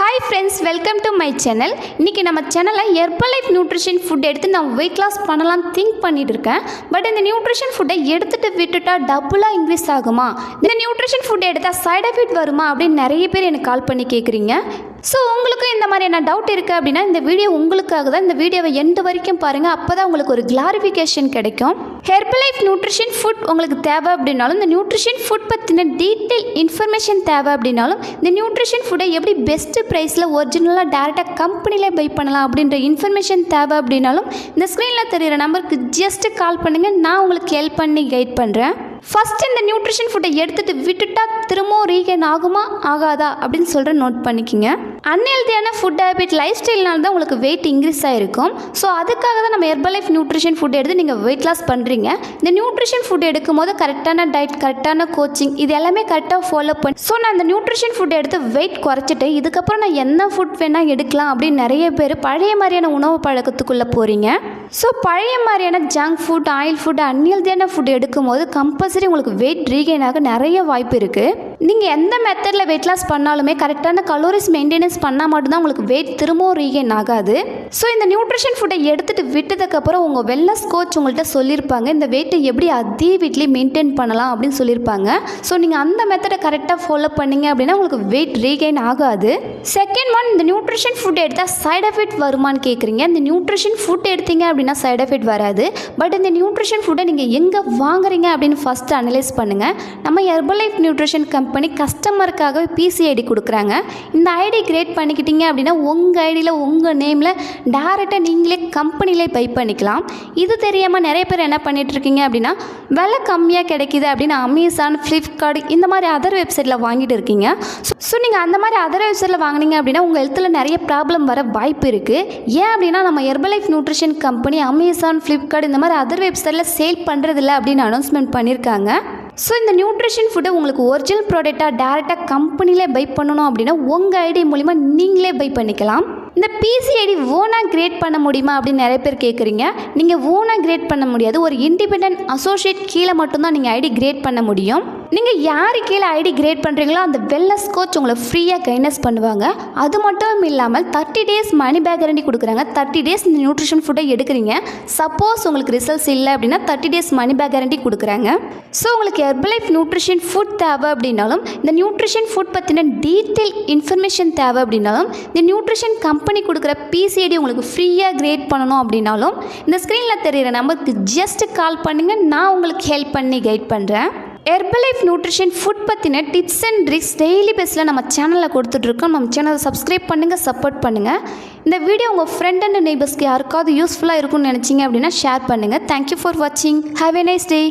Hi friends, welcome to my channel. இன்றைக்கி நம்ம சேனலில் ஹெர்பலைஃப் நியூட்ரிஷன் ஃபுட் எடுத்து நான் வெயிட் லாஸ் பண்ணலாம் திங்க் பண்ணிட்டு இருக்கேன். பட் இந்த நியூட்ரிஷன் ஃபுட்டை எடுத்துகிட்டு விட்டுட்டா டபுளாக இன்க்ரீஸ் ஆகுமா, இந்த நியூட்ரிஷன் ஃபுட் எடுத்தால் சைட் எஃபெக்ட் வருமா அப்படின்னு நிறைய பேர் எனக்கு கால் பண்ணி கேட்குறீங்க. ஸோ உங்களுக்கு இந்த மாதிரியான டவுட் இருக்குது அப்படின்னா இந்த வீடியோ உங்களுக்காக தான். இந்த வீடியோவை எண்டு வரைக்கும் பாருங்கள், அப்போ தான் உங்களுக்கு ஒரு கிளாரிஃபிகேஷன் கிடைக்கும். ஹெர்பலைஃப் நியூட்ரிஷன் ஃபுட் உங்களுக்கு தேவை அப்படின்னாலும், இந்த நியூட்ரிஷன் ஃபுட் பற்றின டீட்டெயில் இன்ஃபர்மேஷன் தேவை அப்படின்னாலும், இந்த நியூட்ரிஷன் ஃபுட்டை எப்படி பெஸ்ட்டு ப்ரைஸில் ஒரிஜினலாக டேரெக்டாக கம்பெனியில் பை பண்ணலாம் அப்படின்ற இன்ஃபர்மேஷன் தேவை அப்படின்னாலும் இந்த ஸ்க்ரீனில் தெரிகிற நம்பருக்கு ஜஸ்ட்டு கால் பண்ணுங்கள், நான் உங்களுக்கு ஹெல்ப் பண்ணி கைட் பண்ணுறேன். ஃபஸ்ட்டு இந்த நியூட்ரிஷன் ஃபுட்டை எடுத்துகிட்டு விட்டுட்டா திரும்பவும் ரீகெயின் ஆகுமா ஆகாதா அப்படின்னு சொல்கிற நோட் பண்ணிக்கிங்க. அன்ஹெல்தியான ஃபுட் ஹேபிட் லைஃப் ஸ்டைல்னால தான் உங்களுக்கு வெயிட் இன்க்ரீஸ் ஆகிருக்கும். ஸோ அதுக்காக தான் நம்ம ஹெர்பலைஃப் நியூட்ரிஷன் ஃபுட் எடுத்து நீங்கள் வெயிட் லாஸ் பண்ணுறீங்க. இந்த நியூட்ரிஷன் ஃபுட் எடுக்கும் போது கரெக்டான டயட், கரெக்டான கோச்சிங், இது எல்லாமே கரெக்டாக ஃபாலோ பண்ணி ஸோ நான் அந்த நியூட்ரிஷன் ஃபுட் எடுத்து வெயிட் குறைச்சிட்டு இதுக்கப்புறம் நான் என்ன ஃபுட் வேணால் எடுக்கலாம் அப்படின்னு நிறைய பேர் பழைய மாதிரியான உணவு பழக்கத்துக்குள்ளே போகிறீங்க. ஸோ பழைய மாதிரியான ஜங்க் ஃபுட், ஆயில் ஃபுட், அன்ஹெல்தியான ஃபுட் எடுக்கும் போது கம்பல்சரி உங்களுக்கு வெயிட் ரீகெயின் ஆக நிறைய வாய்ப்பு இருக்குது. நீங்கள் எந்த மெத்தடில் வெயிட் லாஸ் பண்ணாலுமே கரெக்டான கலோரிஸ் மெயின்டெனன்ஸ் பண்ணால் மட்டும்தான் உங்களுக்கு வெயிட் திரும்பவும் ரீகெயின் ஆகாது. ஸோ இந்த நியூட்ரிஷன் ஃபுட்டை எடுத்துகிட்டு விட்டதுக்கப்புறம் உங்கள் வெல்னஸ் கோச் உங்கள்கிட்ட சொல்லியிருப்பாங்க இந்த வெயிட்டை எப்படி அதே வீட்லேயே மெயின்டைன் பண்ணலாம் அப்படின்னு சொல்லியிருப்பாங்க. ஸோ நீங்கள் அந்த மெத்தடை கரெக்டாக ஃபாலோ பண்ணிங்க அப்படின்னா உங்களுக்கு வெயிட் ரீகெயின் ஆகாது. செகண்ட் ஒன், இந்த நியூட்ரிஷன் ஃபுட் எடுத்தால் சைட் எஃபெக்ட் வருமானு கேட்குறீங்க. இந்த நியூட்ரிஷன் ஃபுட் எடுத்தீங்க அப்படின்னா சைட் எஃபெக்ட் வராது. பட் இந்த நியூட்ரிஷன் ஃபுட்டை நீங்கள் எங்கே வாங்குறீங்க அப்படின்னு ஃபஸ்ட்டு அனலைஸ் பண்ணுங்கள். நம்ம ஹெர்பலைஃப் நியூட்ரிஷன் கம்பெனி கஸ்டமருக்காக பிசி ஐடி கொடுக்குறாங்க. இந்த ஐடி கிரியேட் பண்ணிக்கிட்டீங்க அப்படின்னா உங்கள் ஐடியில் உங்கள் நேமில் டேரெக்டாக நீங்களே கம்பெனிலே பை பண்ணிக்கலாம். இது தெரியாமல் நிறைய பேர் என்ன பண்ணிகிட்ருக்கீங்க அப்படின்னா விலை கம்மியாக கிடைக்கிது அப்படின்னு அமேசான், ஃப்ளிப்கார்ட் இந்த மாதிரி அதர் வெப்சைட்டில் வாங்கிட்டு இருக்கீங்க. ஸோ நீங்கள் அந்த மாதிரி அதர் வெப்சைட்டில் வாங்கினீங்க அப்படின்னா உங்கள் ஹெல்த்தில் நிறைய ப்ராப்ளம் வர வாய்ப்பு இருக்குது. ஏன் அப்படின்னா நம்ம Herbalife nutrition company Amazon, Flipkart இந்த மாதிரி அதர் வெப்சைட்டில் சேல் பண்ணுறதில்ல அப்படின்னு அனௌன்ஸ்மெண்ட் பண்ணியிருக்காங்க. ஸோ இந்த நியூட்ரிஷன் ஃபுட்டை உங்களுக்கு ஒரிஜினல் ப்ராடக்டாக டேரெக்டாக கம்பெனிலே பை பண்ணணும் அப்படின்னா உங்கள் ஐடி மூலிமா நீங்களே பை பண்ணிக்கலாம். இந்த பிசி ஐடி ஓனாக கிரியேட் பண்ண முடியுமா அப்படின்னு நிறைய பேர் கேட்குறீங்க. நீங்கள் ஓனாக கிரியேட் பண்ண முடியாது. ஒரு இண்டிபெண்டன்ட் அசோசியேட் கீழே மட்டும்தான் நீங்கள் ஐடி கிரியேட் பண்ண முடியும். நீங்கள் யார் கீழே ஐடி கிரியேட் பண்ணுறீங்களோ அந்த வெல்னஸ் கோச் உங்களை ஃப்ரீயாக கைட்னஸ் பண்ணுவாங்க. அது மட்டும் இல்லாமல் 30 days மணி பேக் கேரண்டி கொடுக்குறாங்க. 30 days இந்த நியூட்ரிஷன் ஃபுட்டை எடுக்கிறீங்க, சப்போஸ் உங்களுக்கு ரிசல்ட்ஸ் இல்லை அப்படின்னா 30 days மணி பேக் கேரண்டி கொடுக்குறாங்க. ஸோ உங்களுக்கு ஹெர்பலைஃப் நியூட்ரிஷன் ஃபுட் தேவை அப்படின்னாலும், இந்த நியூட்ரிஷன் ஃபுட் பற்றின டீட்டெயில் இன்ஃபர்மேஷன் தேவை அப்படின்னாலும், இந்த நியூட்ரிஷன் கம்பெனி கொடுக்குற பிசிஐடி உங்களுக்கு ஃப்ரீயாக கிரியேட் பண்ணணும் அப்படின்னாலும் இந்த ஸ்க்ரீனில் தெரிகிற நம்பருக்கு ஜஸ்ட் கால் பண்ணுங்கள், நான் உங்களுக்கு ஹெல்ப் பண்ணி கைட் பண்ணுறேன். ஹெர்பலைஃப் நியூட்ரிஷன் ஃபுட் பற்றின டிப்ஸ் அண்ட் ட்ரிக்ஸ் டெய்லி பேஸில் நம்ம சேனலில் கொடுத்துட்ருக்கோம். நம்ம சேனலை சப்ஸ்கிரைப் பண்ணுங்கள், சப்போர்ட் பண்ணுங்கள். இந்த வீடியோ உங்கள் ஃப்ரெண்ட் அண்ட் நெய்பர்ஸ்க்கு யாருக்காவது யூஸ்ஃபுல்லாக இருக்கும்னு நினச்சிங்க அப்படின்னா ஷேர் பண்ணுங்கள். தேங்க்யூ ஃபார் வாட்சிங். Have a nice day.